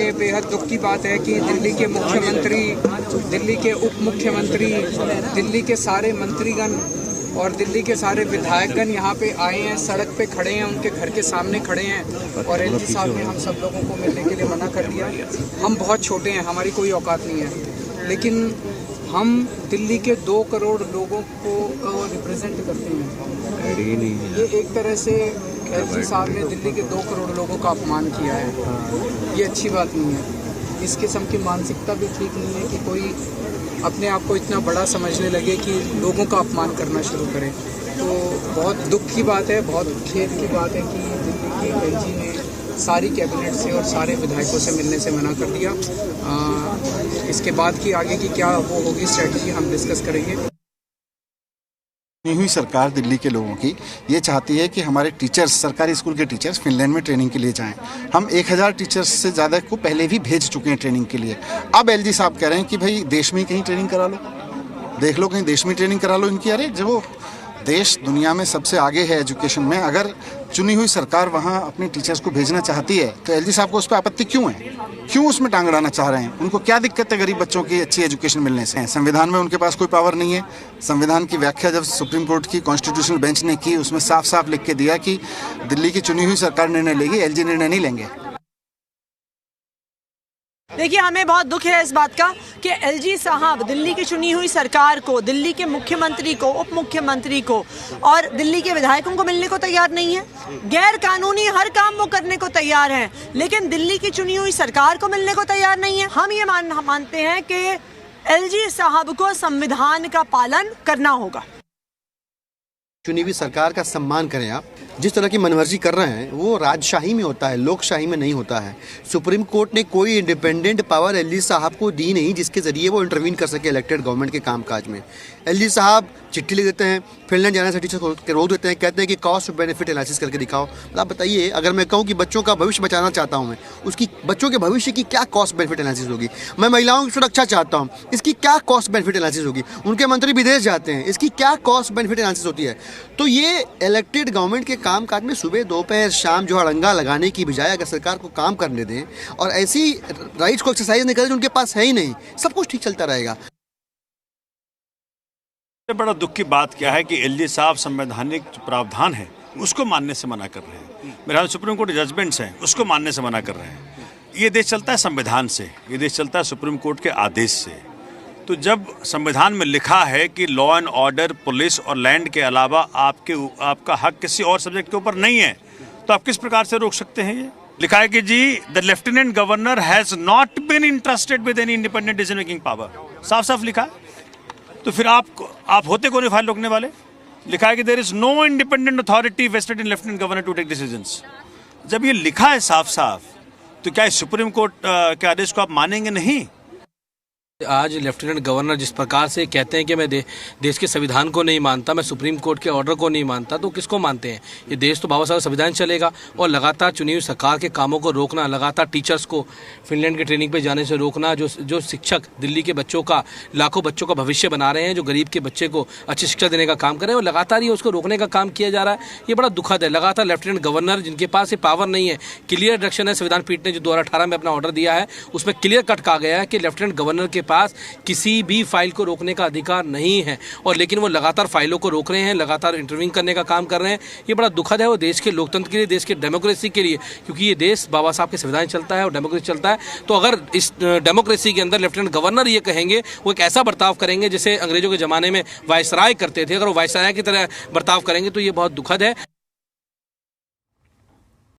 लिए बेहद दुख की बात है कि दिल्ली के मुख्यमंत्री, दिल्ली के उप मुख्यमंत्री, दिल्ली के सारे मंत्रीगण और दिल्ली के सारे विधायकगण यहाँ पे आए हैं, सड़क पे खड़े हैं, उनके घर के सामने खड़े हैं और एलजी साहब ने हम सब लोगों को मिलने के लिए मना कर दिया। हम बहुत छोटे हैं, हमारी कोई औकात नहीं है, लेकिन हम दिल्ली के 2 करोड़ लोगों को रिप्रेजेंट करते हैं। ये एक तरह से एलजी साहब ने दिल्ली के 2 करोड़ लोगों का अपमान किया है। ये अच्छी बात नहीं है। इस किस्म की मानसिकता भी ठीक नहीं है कि कोई अपने आप को इतना बड़ा समझने लगे कि लोगों का अपमान करना शुरू करे। तो बहुत दुख की बात है, बहुत खेद की बात है कि दिल्ली की एलजी ने सारी कैबिनेट से और सारे विधायकों से मिलने से मना कर दिया। इसके बाद की आगे की क्या वो होगी स्ट्रेटजी, हम डिस्कस करेंगे। हुई सरकार दिल्ली के लोगों की ये चाहती है कि हमारे टीचर्स, सरकारी स्कूल के टीचर्स फिनलैंड में ट्रेनिंग के लिए जाएं। हम 1000 टीचर्स से ज़्यादा को पहले भी भेज चुके हैं ट्रेनिंग के लिए। अब एलजी साहब कह रहे हैं कि भाई देश में ही कहीं ट्रेनिंग करा लो, देख लो कहीं देश में ट्रेनिंग करा लो इनकी। अरे जो देश दुनिया में सबसे आगे है एजुकेशन में, अगर चुनी हुई सरकार वहाँ अपने टीचर्स को भेजना चाहती है तो एलजी साहब को उस पर आपत्ति क्यों है? क्यों उसमें टांग अड़ाना चाह रहे हैं? उनको क्या दिक्कत है गरीब बच्चों की अच्छी एजुकेशन मिलने से? संविधान में उनके पास कोई पावर नहीं है। संविधान की व्याख्या जब सुप्रीम कोर्ट की कॉन्स्टिट्यूशनल बेंच ने की, उसमें साफ साफ लिख के दिया कि दिल्ली की चुनी हुई सरकार निर्णय लेगी, एलजी निर्णय नहीं लेंगे। देखिए, हमें बहुत दुख है इस बात का कि एलजी साहब दिल्ली की चुनी हुई सरकार को, दिल्ली के मुख्यमंत्री को, उप मुख्यमंत्री को और दिल्ली के विधायकों को मिलने को तैयार नहीं है। गैर कानूनी हर काम वो करने को तैयार हैं, लेकिन दिल्ली की चुनी हुई सरकार को मिलने को तैयार नहीं है। हम ये मानते हैं कि एलजी साहब को संविधान का पालन करना होगा। चुनी हुई सरकार का सम्मान करें आप। जिस तरह की मनमर्जी कर रहे हैं वो राजशाही में होता है, लोकशाही में नहीं होता है। सुप्रीम कोर्ट ने कोई इंडिपेंडेंट पावर एलजी साहब को दी नहीं जिसके ज़रिए वो इंटरवीन कर सके इलेक्टेड गवर्नमेंट के कामकाज में। एलजी साहब चिट्ठी लिख देते हैं, फिनलैंड जाने से टीचर को रोक देते हैं, कहते हैं कि कॉस्ट बेनिफिट एनालिसिस करके दिखाओ। आप बताइए, अगर मैं कहूँ कि बच्चों का भविष्य बचाना चाहता हूँ मैं, उसकी बच्चों के भविष्य की क्या कॉस्ट बेनिफिट एनालिसिस होगी? मैं महिलाओं की सुरक्षा चाहता हूँ, इसकी क्या कॉस्ट बेनिफिट एनालिसिस होगी? उनके मंत्री विदेश जाते हैं, इसकी क्या कॉस्ट बेनिफिट एनालिसिस होती है? तो ये इलेक्टेड गवर्नमेंट के कामकाज में सुबह दोपहर शाम जो अड़ंगा लगाने की बजाय अगर सरकार को काम करने दें और ऐसी राइट्स को एक्सरसाइज नहीं करें जो उनके पास है ही नहीं, सब कुछ ठीक चलता रहेगा। बड़ा दुख की बात क्या है कि एलजी साहब संवैधानिक प्रावधान है उसको मानने से मना कर रहे हैं। मेरे ख्याल सुप्रीम कोर्ट जजमेंट्स हैं उसको मानने से मना कर रहे हैं। ये देश चलता है संविधान से, ये देश चलता है सुप्रीम कोर्ट के आदेश से। तो जब संविधान में लिखा है कि लॉ एंड ऑर्डर, पुलिस और लैंड के अलावा आपका हक किसी और सब्जेक्ट के ऊपर नहीं है, तो आप किस प्रकार से रोक सकते हैं? ये लिखा है कि जी the lieutenant governor has not been interested with any independent decision making power. साफ साफ लिखा है। तो फिर आप होते कौन फाइल रोकने वाले? लिखा है कि there is no independent authority vested in lieutenant governor to take decisions. जब ये लिखा है साफ साफ, तो क्या सुप्रीम कोर्ट के आदेश को आप मानेंगे नहीं? आज लेफ्टिनेंट गवर्नर जिस प्रकार से कहते हैं कि मैं देश के संविधान को नहीं मानता, मैं सुप्रीम कोर्ट के ऑर्डर को नहीं मानता, तो किसको मानते हैं? ये देश तो बाबा साहब संविधान चलेगा। और लगातार चुनी हुई सरकार के कामों को रोकना, लगातार टीचर्स को फिनलैंड के ट्रेनिंग पे जाने से रोकना, जो शिक्षक दिल्ली के बच्चों का, लाखों बच्चों का भविष्य बना रहे हैं, जो गरीब के बच्चे को अच्छी शिक्षा देने का काम कर रहे हैं, और लगातार ये उसको रोकने का काम किया जा रहा है। ये बड़ा दुखद है। लगातार लेफ्टिनेंट गवर्नर जिनके पास ये पावर नहीं है, क्लियर डायरेक्शन है संविधान पीठ ने जो 2018 में अपना ऑर्डर दिया है उसमें क्लियर कट कहा गया है कि लेफ्टिनेंट गवर्नर के पास किसी भी फाइल को रोकने का अधिकार नहीं है। और लेकिन वो लगातार फाइलों को रोक रहे हैं, लगातार इंटरव्यूइंग करने का काम कर रहे हैं। ये बड़ा दुखद है वो देश के लोकतंत्र के लिए, देश के डेमोक्रेसी के लिए, क्योंकि ये देश बाबा साहब के संविधान चलता है और डेमोक्रेसी चलता है। तो अगर इस डेमोक्रेसी के अंदर लेफ्टिनेंट गवर्नर ये कहेंगे, वो एक ऐसा बर्ताव करेंगे जैसे अंग्रेजों के ज़माने में वायसराय करते थे, अगर वो वायसराय की तरह बर्ताव करेंगे तो ये बहुत दुखद है।